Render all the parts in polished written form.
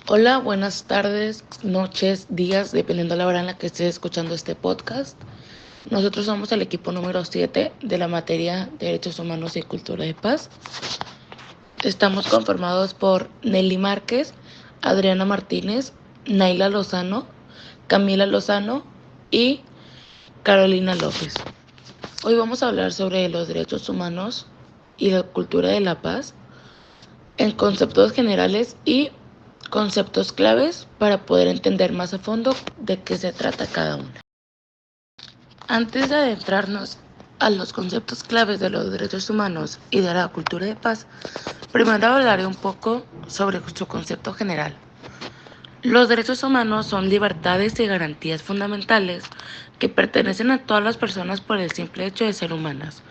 Hola, buenas tardes, noches, días, dependiendo de la hora en la que estés escuchando este podcast. Nosotros somos el equipo número 7 de la materia de Derechos Humanos y Cultura de Paz. Estamos conformados por Nelly Márquez, Adriana Martínez, Naila Lozano, Camila Lozano y Carolina López. Hoy vamos a hablar sobre los derechos humanos y la cultura de la paz en conceptos generales y conceptos claves para poder entender más a fondo de qué se trata cada una. Antes de adentrarnos a los conceptos claves de los derechos humanos y de la cultura de paz, primero hablaré un poco sobre su concepto general. Los derechos humanos son libertades y garantías fundamentales que pertenecen a todas las personas por el simple hecho de ser humanas,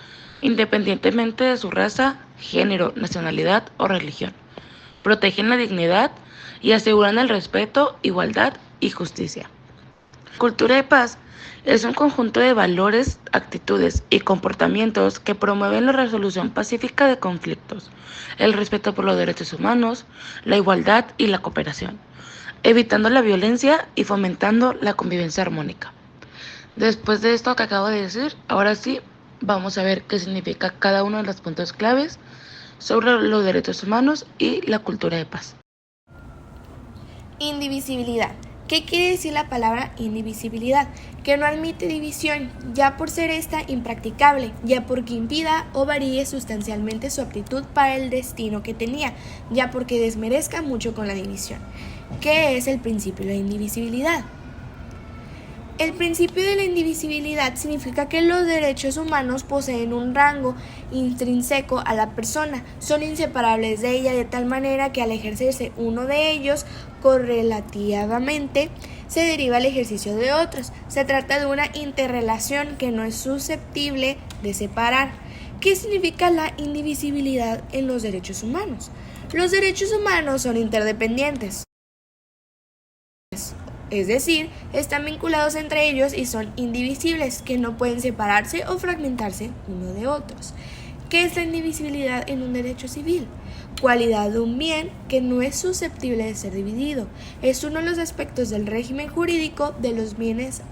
independientemente de su raza, género, nacionalidad o religión. Protegen la dignidad y aseguran el respeto, igualdad y justicia. Cultura de paz es un conjunto de valores, actitudes y comportamientos que promueven la resolución pacífica de conflictos, el respeto por los derechos humanos, la igualdad y la cooperación, evitando la violencia y fomentando la convivencia armónica. Después de esto que acabo de decir, ahora sí vamos a ver qué significa cada uno de los puntos claves sobre los derechos humanos y la cultura de paz. Indivisibilidad. ¿Qué quiere decir la palabra indivisibilidad? Que no admite división, ya por ser esta impracticable, ya porque impida o varíe sustancialmente su aptitud para el destino que tenía, ya porque desmerezca mucho con la división. ¿Qué es el principio de la indivisibilidad? El principio de la indivisibilidad significa que los derechos humanos poseen un rango intrínseco a la persona, son inseparables de ella de tal manera que al ejercerse uno de ellos correlativamente se deriva el ejercicio de otros. Se trata de una interrelación que no es susceptible de separar. ¿Qué significa la indivisibilidad en los derechos humanos? Los derechos humanos son interdependientes. Es decir, están vinculados entre ellos y son indivisibles, que no pueden separarse o fragmentarse uno de otros. ¿Qué es la indivisibilidad en un derecho civil? Cualidad de un bien que no es susceptible de ser dividido. Es uno de los aspectos del régimen jurídico de los bienes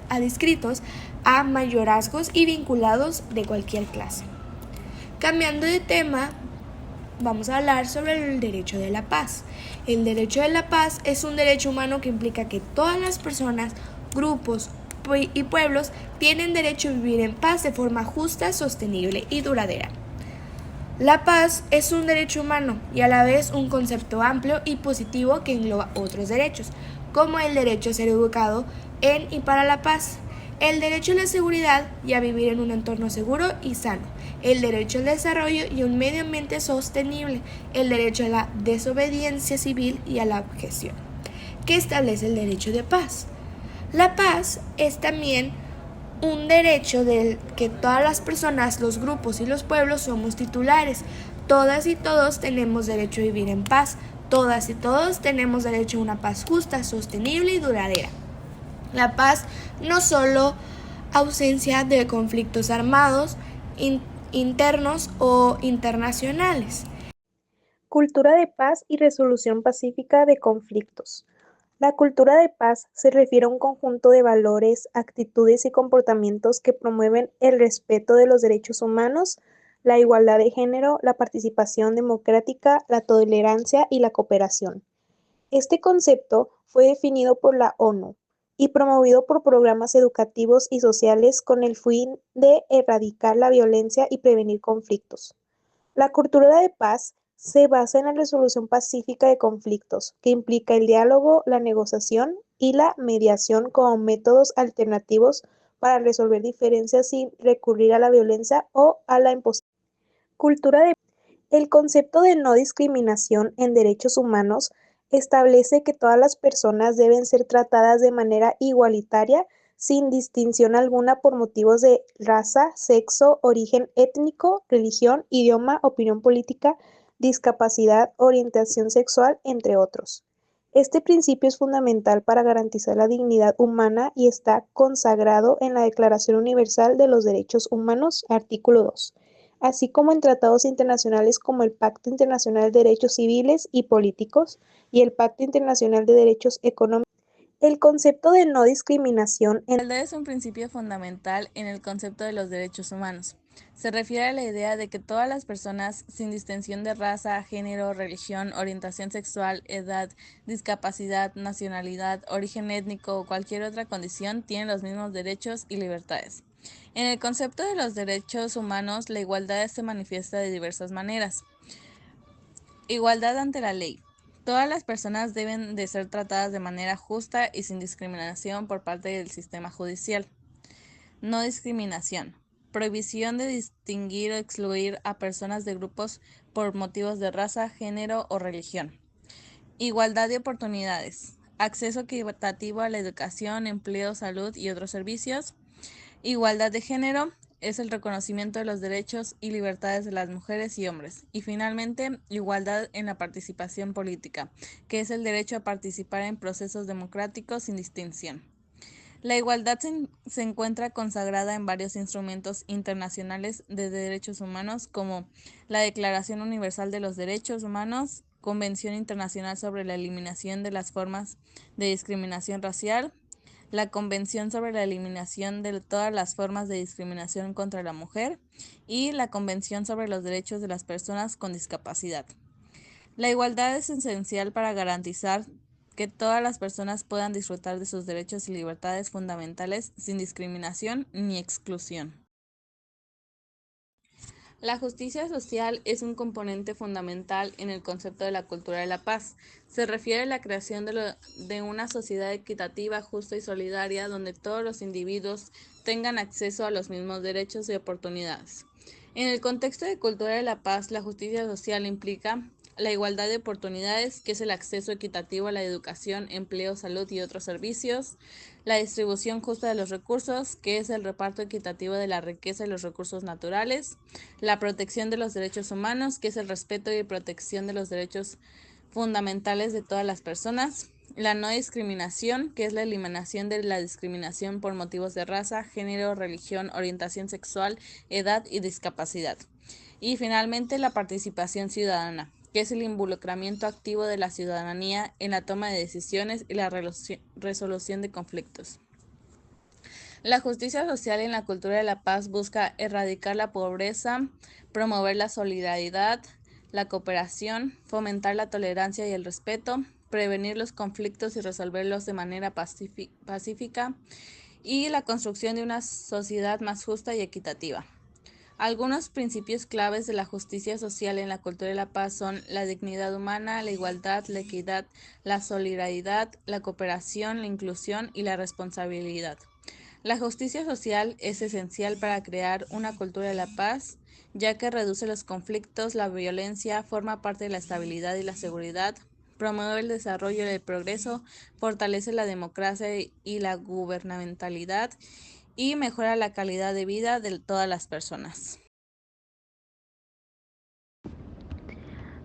adscritos a mayorazgos y vinculados de cualquier clase. Cambiando de tema, vamos a hablar sobre el derecho de la paz. El derecho de la paz es un derecho humano que implica que todas las personas, grupos y pueblos tienen derecho a vivir en paz de forma justa, sostenible y duradera. La paz es un derecho humano y a la vez un concepto amplio y positivo que engloba otros derechos, como el derecho a ser educado en y para la paz, el derecho a la seguridad y a vivir en un entorno seguro y sano, el derecho al desarrollo y un medio ambiente sostenible, el derecho a la desobediencia civil y a la objeción. ¿Qué establece el derecho de paz? La paz es también un derecho del que todas las personas, los grupos y los pueblos somos titulares. Todas y todos tenemos derecho a vivir en paz. Todas y todos tenemos derecho a una paz justa, sostenible y duradera. La paz no solo ausencia de conflictos armados, internos o internacionales. Cultura de paz y resolución pacífica de conflictos. La cultura de paz se refiere a un conjunto de valores, actitudes y comportamientos que promueven el respeto de los derechos humanos, la igualdad de género, la participación democrática, la tolerancia y la cooperación. Este concepto fue definido por la ONU y promovido por programas educativos y sociales con el fin de erradicar la violencia y prevenir conflictos. La cultura de paz se basa en la resolución pacífica de conflictos, que implica el diálogo, la negociación y la mediación como métodos alternativos para resolver diferencias sin recurrir a la violencia o a la imposición. Cultura de El concepto de no discriminación en derechos humanos establece que todas las personas deben ser tratadas de manera igualitaria sin distinción alguna por motivos de raza, sexo, origen étnico, religión, idioma, opinión política, discapacidad, orientación sexual, entre otros. Este principio es fundamental para garantizar la dignidad humana y está consagrado en la Declaración Universal de los Derechos Humanos, artículo 2. así como en tratados internacionales como el Pacto Internacional de Derechos Civiles y Políticos y el Pacto Internacional de Derechos Económicos. El concepto de no discriminación en La igualdad es un principio fundamental en el concepto de los derechos humanos. Se refiere a la idea de que todas las personas, sin distinción de raza, género, religión, orientación sexual, edad, discapacidad, nacionalidad, origen étnico o cualquier otra condición, tienen los mismos derechos y libertades. En el concepto de los derechos humanos, la igualdad se manifiesta de diversas maneras. Igualdad ante la ley. Todas las personas deben de ser tratadas de manera justa y sin discriminación por parte del sistema judicial. No discriminación. Prohibición de distinguir o excluir a personas de grupos por motivos de raza, género o religión. Igualdad de oportunidades. Acceso equitativo a la educación, empleo, salud y otros servicios. Igualdad de género es el reconocimiento de los derechos y libertades de las mujeres y hombres. Y finalmente, igualdad en la participación política, que es el derecho a participar en procesos democráticos sin distinción. La igualdad se encuentra consagrada en varios instrumentos internacionales de derechos humanos, como la Declaración Universal de los Derechos Humanos, Convención Internacional sobre la Eliminación de las Formas de Discriminación Racial, la Convención sobre la Eliminación de todas las formas de discriminación contra la mujer y la Convención sobre los Derechos de las Personas con Discapacidad. La igualdad es esencial para garantizar que todas las personas puedan disfrutar de sus derechos y libertades fundamentales sin discriminación ni exclusión. La justicia social es un componente fundamental en el concepto de la cultura de la paz. Se refiere a la creación de una sociedad equitativa, justa y solidaria, donde todos los individuos tengan acceso a los mismos derechos y oportunidades. En el contexto de cultura de la paz, la justicia social implica la igualdad de oportunidades, que es el acceso equitativo a la educación, empleo, salud y otros servicios, la distribución justa de los recursos, que es el reparto equitativo de la riqueza y los recursos naturales, la protección de los derechos humanos, que es el respeto y protección de los derechos fundamentales de todas las personas, la no discriminación, que es la eliminación de la discriminación por motivos de raza, género, religión, orientación sexual, edad y discapacidad. Y finalmente la participación ciudadana, que es el involucramiento activo de la ciudadanía en la toma de decisiones y la resolución de conflictos. La justicia social en la cultura de la paz busca erradicar la pobreza, promover la solidaridad, la cooperación, fomentar la tolerancia y el respeto, prevenir los conflictos y resolverlos de manera pacífica y la construcción de una sociedad más justa y equitativa. Algunos principios claves de la justicia social en la cultura de la paz son la dignidad humana, la igualdad, la equidad, la solidaridad, la cooperación, la inclusión y la responsabilidad. La justicia social es esencial para crear una cultura de la paz, ya que reduce los conflictos, la violencia, forma parte de la estabilidad y la seguridad, promueve el desarrollo y el progreso, fortalece la democracia y la gubernamentalidad y mejora la calidad de vida de todas las personas.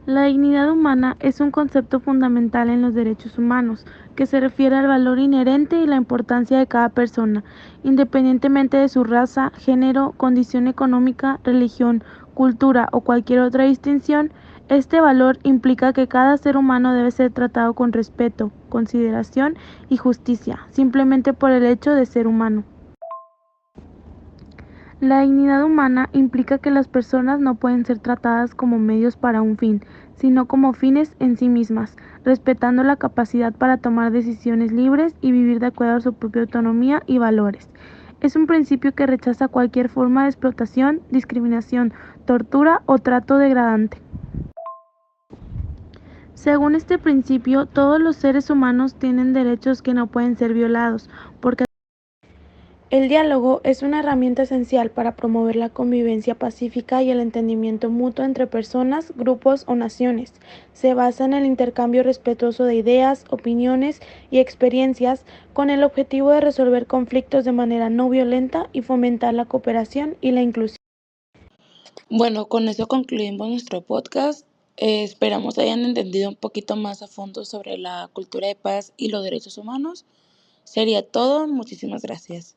La dignidad humana es un concepto fundamental en los derechos humanos, que se refiere al valor inherente y la importancia de cada persona, independientemente de su raza, género, condición económica, religión, cultura o cualquier otra distinción. Este valor implica que cada ser humano debe ser tratado con respeto, consideración y justicia, simplemente por el hecho de ser humano. La dignidad humana implica que las personas no pueden ser tratadas como medios para un fin, sino como fines en sí mismas, respetando la capacidad para tomar decisiones libres y vivir de acuerdo a su propia autonomía y valores. Es un principio que rechaza cualquier forma de explotación, discriminación, tortura o trato degradante. Según este principio, todos los seres humanos tienen derechos que no pueden ser violados, porque el diálogo es una herramienta esencial para promover la convivencia pacífica y el entendimiento mutuo entre personas, grupos o naciones. Se basa en el intercambio respetuoso de ideas, opiniones y experiencias con el objetivo de resolver conflictos de manera no violenta y fomentar la cooperación y la inclusión. Bueno, con eso concluimos nuestro podcast. Esperamos hayan entendido un poquito más a fondo sobre la cultura de paz y los derechos humanos. Sería todo. Muchísimas gracias.